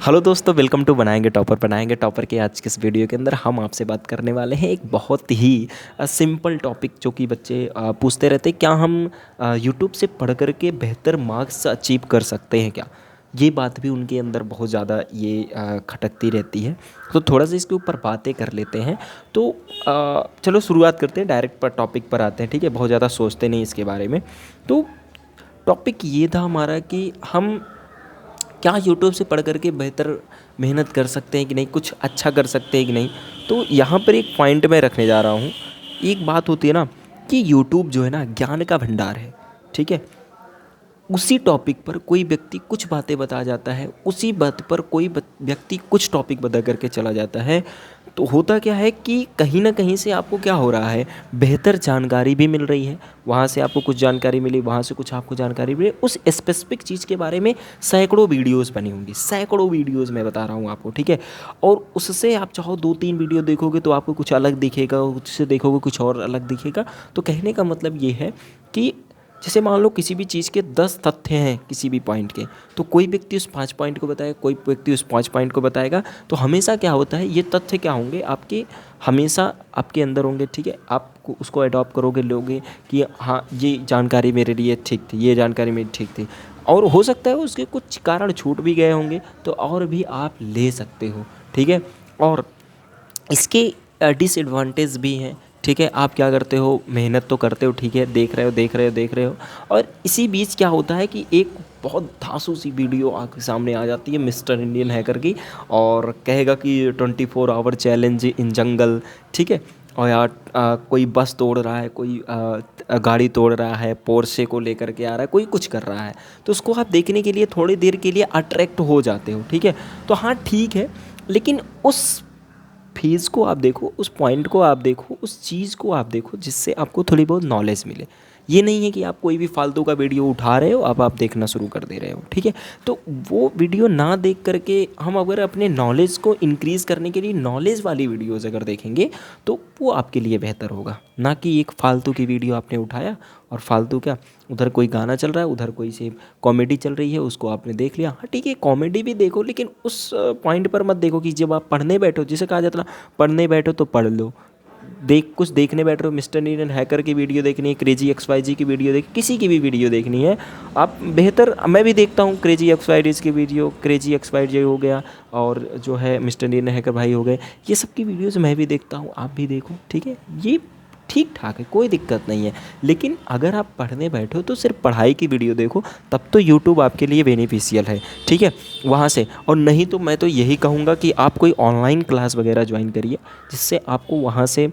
Hello दोस्तों, welcome to बनाएंगे topper के आज के इस वीडियो के अंदर हम आपसे बात करने वाले हैं एक बहुत ही सिंपल टॉपिक जो कि बच्चे पूछते रहते हैं, क्या हम यूट्यूब से पढ़ कर के बेहतर मार्क्स अचीव कर सकते हैं क्या। ये बात भी उनके अंदर बहुत ज़्यादा ये खटकती रहती है। तो थोड़ा सा इसके ऊपर बातें कर लेते हैं। तो चलो शुरुआत करते हैं, डायरेक्ट पर टॉपिक पर आते हैं। ठीक है, बहुत ज़्यादा सोचते नहीं इसके बारे में। तो टॉपिक ये था हमारा कि हम क्या यूट्यूब से पढ़ कर के बेहतर मेहनत कर सकते हैं कि नहीं, कुछ अच्छा कर सकते हैं कि नहीं। तो यहाँ पर एक पॉइंट मैं रखने जा रहा हूँ। एक बात होती है ना कि यूट्यूब जो है ना ज्ञान का भंडार है। ठीक है, उसी टॉपिक पर कोई व्यक्ति कुछ बातें बता जाता है, उसी बात पर कोई व्यक्ति कुछ टॉपिक बता करके चला जाता है। तो होता क्या है कि कहीं ना कहीं से आपको क्या हो रहा है, बेहतर जानकारी भी मिल रही है। वहाँ से आपको कुछ जानकारी मिली, वहाँ से कुछ आपको जानकारी मिली। उस स्पेसिफिक चीज़ के बारे में सैकड़ों वीडियोस बनी होंगी, सैकड़ों वीडियोस मैं बता रहा हूँ आपको। ठीक है, और उससे आप चाहो 2-3 वीडियो देखोगे तो आपको कुछ अलग दिखेगा, उससे देखोगे कुछ और अलग दिखेगा। तो कहने का मतलब ये है कि जैसे मान लो किसी भी चीज़ के 10 तथ्य हैं किसी भी पॉइंट के, तो कोई व्यक्ति उस 5 पॉइंट को बताएगा, कोई व्यक्ति उस 5 पॉइंट को बताएगा। तो हमेशा क्या होता है, ये तथ्य क्या होंगे आपके, हमेशा आपके अंदर होंगे। ठीक है, आप उसको अडॉप्ट करोगे, लोगे कि हाँ ये जानकारी मेरे लिए ठीक थी, ये जानकारी मेरी ठीक थी। और हो सकता है उसके कुछ कारण छूट भी गए होंगे, तो और भी आप ले सकते हो। ठीक है, और इसके डिसएडवांटेज भी हैं। ठीक है, आप क्या करते हो, मेहनत तो करते हो, ठीक है, देख रहे हो। और इसी बीच क्या होता है कि एक बहुत धांसू सी वीडियो आपके सामने आ जाती है मिस्टर इंडियन हैकर की, और कहेगा कि 24 आवर चैलेंज इन जंगल। ठीक है, और यार कोई बस तोड़ रहा है, कोई गाड़ी तोड़ रहा है, पोर्शे को लेकर के आ रहा है, कोई कुछ कर रहा है। तो उसको आप देखने के लिए थोड़ी देर के लिए अट्रैक्ट हो जाते हो। ठीक है, तो हाँ ठीक है, लेकिन उस फेज़ को आप देखो, उस पॉइंट को आप देखो, उस चीज़ को आप देखो जिससे आपको थोड़ी बहुत नॉलेज मिले। ये नहीं है कि आप कोई भी फालतू का वीडियो उठा रहे हो, अब आप देखना शुरू कर दे रहे हो। ठीक है, तो वो वीडियो ना देख करके हम अगर अपने नॉलेज को इंक्रीज़ करने के लिए नॉलेज वाली वीडियोज़ अगर देखेंगे तो वो आपके लिए बेहतर होगा, ना कि एक फालतू की वीडियो आपने उठाया और फालतू क्या, उधर कोई गाना चल रहा है, उधर कोई सी कॉमेडी चल रही है, उसको आपने देख लिया। हाँ ठीक है, कॉमेडी भी देखो, लेकिन उस पॉइंट पर मत देखो कि जब आप पढ़ने बैठो, जिसे कहा जाता है ना, पढ़ने बैठो तो पढ़ लो। कुछ देखने बैठ रहे हो, मिस्टर इंडियन हैकर की वीडियो देखनी है, क्रेजी XYZ की वीडियो किसी की भी वीडियो देखनी है, आप बेहतर, मैं भी देखता हूँ क्रेजी XYZ की वीडियो, क्रेजी XYZ हो गया, और जो है मिस्टर इंडियन हैकर भाई हो गए, ये सब की वीडियोज़ मैं भी देखता हूँ, आप भी देखो। ठीक है, ये ठीक ठाक है, कोई दिक्कत नहीं है। लेकिन अगर आप पढ़ने बैठो तो सिर्फ पढ़ाई की वीडियो देखो, तब तो यूट्यूब आपके लिए बेनिफिशियल है। ठीक है, वहाँ से, और नहीं तो मैं तो यही कहूँगा कि आप कोई ऑनलाइन क्लास वगैरह ज्वाइन करिए, जिससे आपको वहाँ से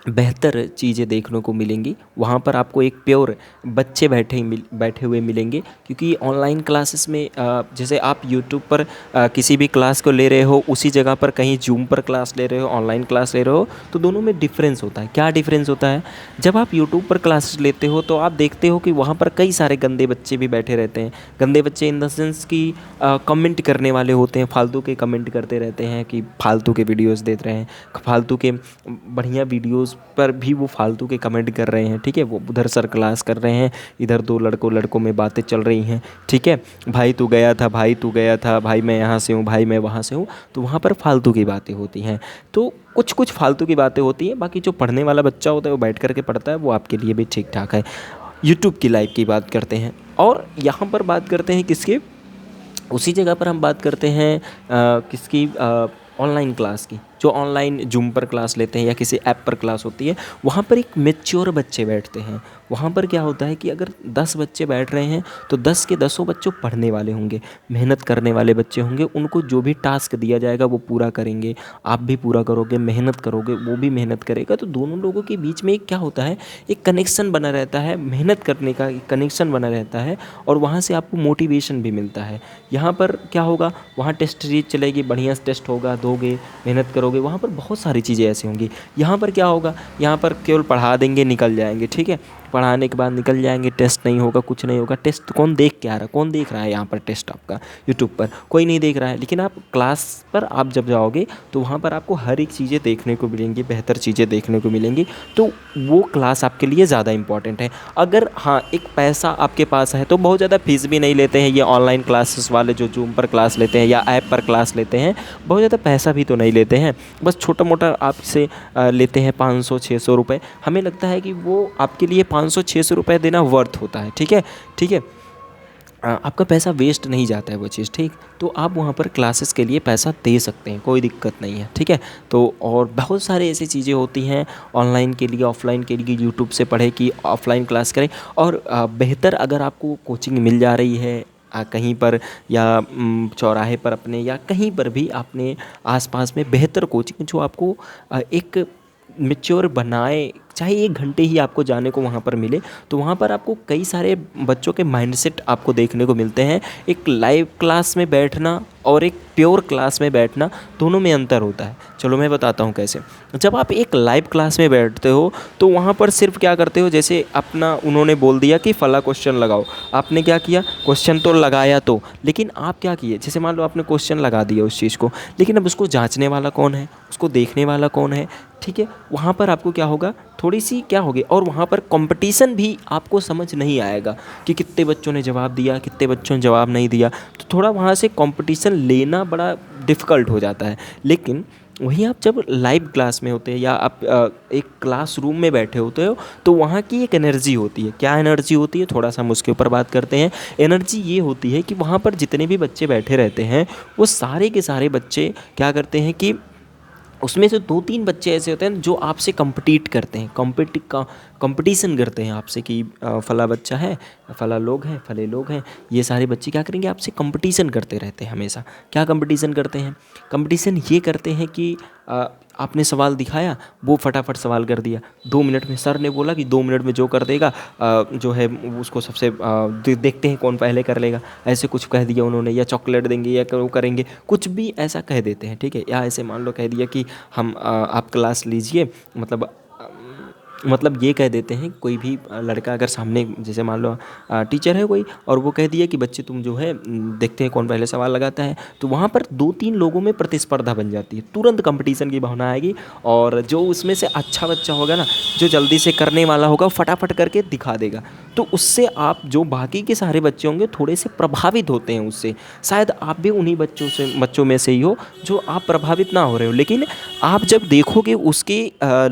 बेहतर चीज़ें देखने को मिलेंगी। वहाँ पर आपको एक प्योर बच्चे बैठे हुए मिलेंगे, क्योंकि ऑनलाइन क्लासेस में जैसे आप यूट्यूब पर किसी भी क्लास को ले रहे हो, उसी जगह पर कहीं जूम पर क्लास ले रहे हो, ऑनलाइन क्लास ले रहे हो, तो दोनों में डिफरेंस होता है। क्या डिफरेंस होता है, जब आप यूट्यूब पर क्लासेस लेते हो तो आप देखते हो कि वहाँ पर कई सारे गंदे बच्चे भी बैठे रहते हैं। गंदे बच्चे इन द सेंस कि कमेंट करने वाले होते हैं, फालतू के कमेंट करते रहते हैं कि फालतू के वीडियोज़ देते रहे हैं, फालतू के बढ़िया वीडियोज़ पर भी वो फालतू के कमेंट कर रहे हैं। ठीक है, वो उधर सर क्लास कर रहे हैं, इधर दो लड़कों में बातें चल रही हैं। ठीक है, भाई तू गया था, भाई तू गया था, भाई मैं यहाँ से हूँ, भाई मैं वहाँ से हूँ। तो वहाँ पर फालतू की बातें होती हैं। तो कुछ फालतू की बातें होती हैं, बाकी जो पढ़ने वाला बच्चा होता है वो बैठ कर के पढ़ता है, वो आपके लिए भी ठीक ठाक है। यूट्यूब की लाइव की बात करते हैं, और यहाँ पर बात करते हैं किसकी, उसी जगह पर हम बात करते हैं किसकी, ऑनलाइन क्लास की। जो ऑनलाइन जूम पर क्लास लेते हैं या किसी ऐप पर क्लास होती है, वहाँ पर एक मैच्योर बच्चे बैठते हैं। वहाँ पर क्या होता है कि अगर 10 बच्चे बैठ रहे हैं तो 10 के 10 बच्चों पढ़ने वाले होंगे, मेहनत करने वाले बच्चे होंगे। उनको जो भी टास्क दिया जाएगा वो पूरा करेंगे, आप भी पूरा करोगे, मेहनत करोगे, वो भी मेहनत करेगा। तो दोनों लोगों के बीच में एक क्या होता है, एक कनेक्शन बना रहता है, मेहनत करने का एक कनेक्शन बना रहता है, और वहाँ से आपको मोटिवेशन भी मिलता है। यहाँ पर क्या होगा, वहाँ टेस्ट सीरीज चलेगी, बढ़िया टेस्ट होगा, दोगे, मेहनत करोगे, वहाँ पर बहुत सारी चीज़ें ऐसी होंगी। यहाँ पर क्या होगा, यहाँ पर केवल पढ़ा देंगे, निकल जाएंगे। ठीक है, पढ़ाने के बाद निकल जाएंगे, टेस्ट नहीं होगा, कुछ नहीं होगा। टेस्ट कौन देख के आ रहा है, कौन देख रहा है यहाँ पर टेस्ट आपका यूट्यूब पर? कोई नहीं देख रहा है। लेकिन आप क्लास पर आप जब जाओगे तो वहाँ पर आपको हर एक चीज़ें देखने को मिलेंगी, बेहतर चीज़ें देखने को मिलेंगी। तो वो क्लास आपके लिए ज़्यादा इंपॉर्टेंट है। अगर हाँ एक पैसा आपके पास है तो बहुत ज़्यादा फीस भी नहीं लेते हैं ये ऑनलाइन क्लासेस वाले, जो जूम पर क्लास लेते हैं या ऐप पर क्लास लेते हैं, बहुत ज़्यादा पैसा भी तो नहीं लेते हैं। बस छोटा मोटा आपसे लेते हैं 500-600 रुपये। हमें लगता है कि वो आपके लिए 500-600 रुपये देना वर्थ होता है। ठीक है, ठीक है, आपका पैसा वेस्ट नहीं जाता है वो चीज़। ठीक, तो आप वहाँ पर क्लासेस के लिए पैसा दे सकते हैं, कोई दिक्कत नहीं है। ठीक है, तो और बहुत सारे ऐसी चीज़ें होती हैं ऑनलाइन के लिए, ऑफ़लाइन के लिए, यूट्यूब से पढ़े कि ऑफ़लाइन क्लास करें। और बेहतर अगर आपको कोचिंग मिल जा रही है कहीं पर या चौराहे पर अपने, या कहीं पर भी अपने आसपास में बेहतर कोचिंग जो आपको एक मैच्योर बनाए, चाहे 1 घंटे ही आपको जाने को वहाँ पर मिले, तो वहाँ पर आपको कई सारे बच्चों के माइंडसेट आपको देखने को मिलते हैं। एक लाइव क्लास में बैठना और एक प्योर क्लास में बैठना, दोनों में अंतर होता है। चलो मैं बताता हूँ कैसे। जब आप एक लाइव क्लास में बैठते हो तो वहाँ पर सिर्फ क्या करते हो, जैसे अपना उन्होंने बोल दिया कि फला क्वेश्चन लगाओ, आपने क्या किया, क्वेश्चन तो लगाया तो, लेकिन आप क्या किए, जैसे मान लो आपने क्वेश्चन लगा दिया उस चीज़ को, लेकिन अब उसको जांचने वाला कौन है, उसको देखने वाला कौन है? ठीक है, वहाँ पर आपको क्या होगा, थोड़ी सी क्या होगी, और वहाँ पर कंपटीशन भी आपको समझ नहीं आएगा कि कितने बच्चों ने जवाब दिया, कितने बच्चों ने जवाब नहीं दिया। तो थोड़ा वहाँ से कंपटीशन लेना बड़ा डिफ़िकल्ट हो जाता है। लेकिन वहीं आप जब लाइव क्लास में होते हैं या आप एक क्लासरूम में बैठे होते हो, तो वहाँ की एक एनर्जी होती है। क्या एनर्जी होती है, थोड़ा सा हम उसके ऊपर बात करते हैं। एनर्जी ये होती है कि वहाँ पर जितने भी बच्चे बैठे रहते हैं वो सारे के सारे बच्चे क्या करते हैं कि उसमें से 2-3 बच्चे ऐसे होते हैं जो आपसे कम्पीट करते हैं, कंपटीशन करते हैं आपसे कि फ़ला बच्चा है, फ़ला लोग हैं, फ़ले लोग हैं। ये सारे बच्चे क्या करेंगे, आपसे कंपटीशन करते रहते हैं हमेशा। क्या कंपटीशन करते हैं, कंपटीशन ये करते हैं कि आपने सवाल दिखाया, वो फटाफट सवाल कर दिया 2 मिनट में। सर ने बोला कि 2 मिनट में जो कर देगा जो है उसको सबसे देखते हैं कौन पहले कर लेगा, ऐसे कुछ कह दिया उन्होंने। या चॉकलेट देंगे या वो करेंगे, कुछ भी ऐसा कह देते हैं। ठीक है, या ऐसे मान लो कह दिया कि हम आप क्लास लीजिए, मतलब ये कह देते हैं कोई भी लड़का अगर सामने, जैसे मान लो टीचर है कोई, और वो कह दिया कि बच्चे तुम जो है देखते हैं कौन पहले सवाल लगाता है, तो वहाँ पर 2-3 लोगों में प्रतिस्पर्धा बन जाती है, तुरंत कंपटीशन की भावना आएगी। और जो उसमें से अच्छा बच्चा होगा ना, जो जल्दी से करने वाला होगा, फटाफट करके दिखा देगा। तो उससे आप जो बाकी के सारे बच्चे होंगे थोड़े से प्रभावित होते हैं उससे। शायद आप भी उन्हीं बच्चों में से ही हो जो आप प्रभावित ना हो रहे हो, लेकिन आप जब देखोगे उसके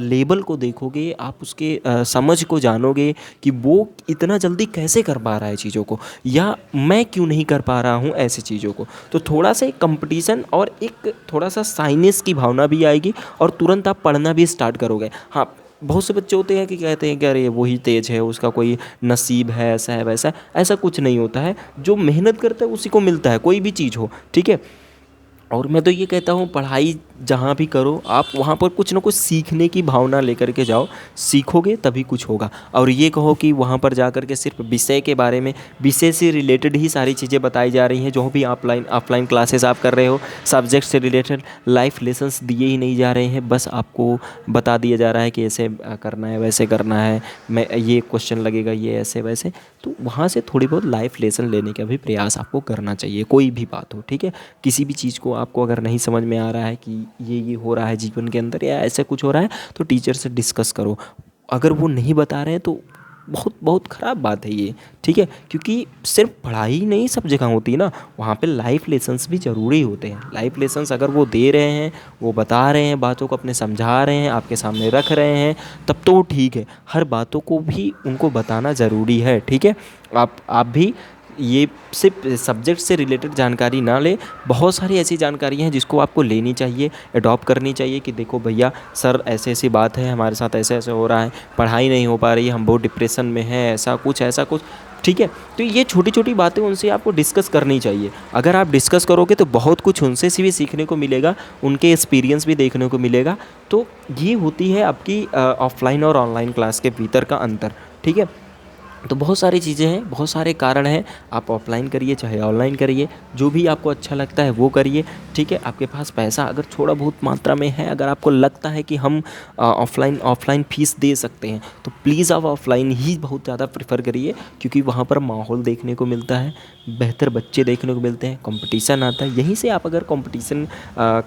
लेवल को देखोगे, आप उसके समझ को जानोगे कि वो इतना जल्दी कैसे कर पा रहा है चीज़ों को, या मैं क्यों नहीं कर पा रहा हूँ ऐसी चीज़ों को। तो थोड़ा सा एक कंपटीशन और एक थोड़ा सा साइनेस की भावना भी आएगी और तुरंत आप पढ़ना भी स्टार्ट करोगे। हाँ, बहुत से बच्चे होते हैं कि कहते हैं कि अरे वही तेज़ है, उसका कोई नसीब है, ऐसा है वैसा है। ऐसा कुछ नहीं होता है, जो मेहनत करता है उसी को मिलता है, कोई भी चीज़ हो। ठीक है, और मैं तो ये कहता हूँ पढ़ाई जहाँ भी करो आप वहाँ पर कुछ ना कुछ सीखने की भावना लेकर के जाओ, सीखोगे तभी कुछ होगा। और ये कहो कि वहाँ पर जा कर के सिर्फ विषय के बारे में, विषय से रिलेटेड ही सारी चीज़ें बताई जा रही हैं, जो भी ऑफलाइन क्लासेस आप कर रहे हो, सब्जेक्ट से रिलेटेड लाइफ लेसन्स दिए ही नहीं जा रहे हैं। बस आपको बता दिया जा रहा है कि ऐसे करना है, वैसे करना है, मैं ये क्वेश्चन लगेगा, ये ऐसे वैसे। तो वहाँ से थोड़ी बहुत लाइफ लेसन लेने का भी प्रयास आपको करना चाहिए, कोई भी बात हो। ठीक है, किसी भी चीज़ को आपको अगर नहीं समझ में आ रहा है कि ये हो रहा है जीवन के अंदर या ऐसा कुछ हो रहा है, तो टीचर से डिस्कस करो। अगर वो नहीं बता रहे हैं तो बहुत बहुत ख़राब बात है ये। ठीक है, क्योंकि सिर्फ पढ़ाई नहीं सब जगह होती है ना, वहाँ पे लाइफ लेसन्स भी ज़रूरी होते हैं। लाइफ लेसन्स अगर वो दे रहे हैं, वो बता रहे हैं, बातों को अपने समझा रहे हैं, आपके सामने रख रहे हैं, तब तो ठीक है। हर बातों को भी उनको बताना ज़रूरी है। ठीक है, आप भी ये सिर्फ सब्जेक्ट से रिलेटेड जानकारी ना ले, बहुत सारी ऐसी जानकारी हैं जिसको आपको लेनी चाहिए, अडॉप्ट करनी चाहिए कि देखो भैया सर ऐसे ऐसी बात है, हमारे साथ ऐसे ऐसे हो रहा है, पढ़ाई नहीं हो पा रही है, हम बहुत डिप्रेशन में हैं, ऐसा कुछ। ठीक है, तो ये छोटी छोटी बातें उनसे आपको डिस्कस करनी चाहिए। अगर आप डिस्कस करोगे तो बहुत कुछ उनसे भी सीखने को मिलेगा, उनके एक्सपीरियंस भी देखने को मिलेगा। तो ये होती है आपकी ऑफलाइन और ऑनलाइन क्लास के भीतर का अंतर। ठीक है, तो बहुत सारी चीज़ें हैं, बहुत सारे कारण हैं। आप ऑफलाइन करिए चाहे ऑनलाइन करिए, जो भी आपको अच्छा लगता है वो करिए। ठीक है, आपके पास पैसा अगर थोड़ा बहुत मात्रा में है, अगर आपको लगता है कि हम ऑफ़लाइन फ़ीस दे सकते हैं, तो प्लीज़ आप ऑफ़लाइन ही बहुत ज़्यादा प्रेफर करिए, क्योंकि वहाँ पर माहौल देखने को मिलता है, बेहतर बच्चे देखने को मिलते हैं, कंपटीशन आता है। यहीं से आप अगर कंपटीशन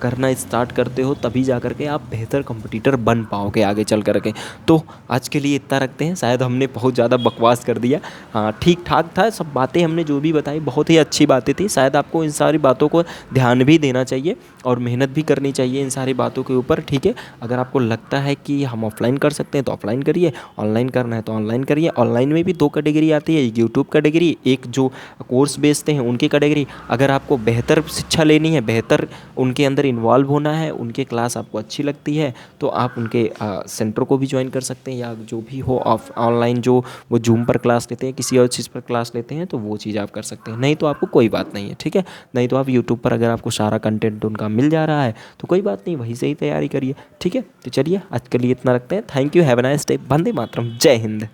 करना स्टार्ट करते हो, तभी जा कर के आप बेहतर कंपटीटर बन पाओगे आगे चल कर के। तो आज के लिए इतना रखते हैं, शायद हमने बहुत ज़्यादा बकवास कर दिया। हाँ, ठीक ठाक था, सब बातें हमने जो भी बताई बहुत ही अच्छी बातें थी। शायद आपको इन सारी बातों को ध्यान भी देना चाहिए और मेहनत भी करनी चाहिए इन सारी बातों के ऊपर, ठीक है। अगर आपको लगता है कि हम ऑफ़लाइन कर सकते हैं तो ऑफ़लाइन करिए, ऑनलाइन करना है तो ऑनलाइन करिए। ऑनलाइन में भी 2 कैटेगरी आती है, एक यूट्यूब कैटेगरी, एक जो कोर्स बेचते हैं उनकी कैटेगरी। अगर आपको बेहतर शिक्षा लेनी है, बेहतर उनके अंदर इन्वॉल्व होना है, उनके क्लास आपको अच्छी लगती है, तो आप उनके सेंटर को भी ज्वाइन कर सकते हैं, या जो भी हो ऑनलाइन जो वो जूम पर क्लास लेते हैं, किसी और चीज़ पर क्लास लेते हैं, तो वो चीज़ आप कर सकते हैं। नहीं तो आपको कोई बात नहीं है, ठीक है। नहीं तो आप यूट्यूब पर अगर आपको सारा कंटेंट उनका मिल जा रहा है तो कोई बात नहीं, वहीं से ही तैयारी करिए, ठीक है। तो चलिए आज के लिए इतना रखते हैं। Thank you, have a nice day. Vande Mataram, जय हिंद।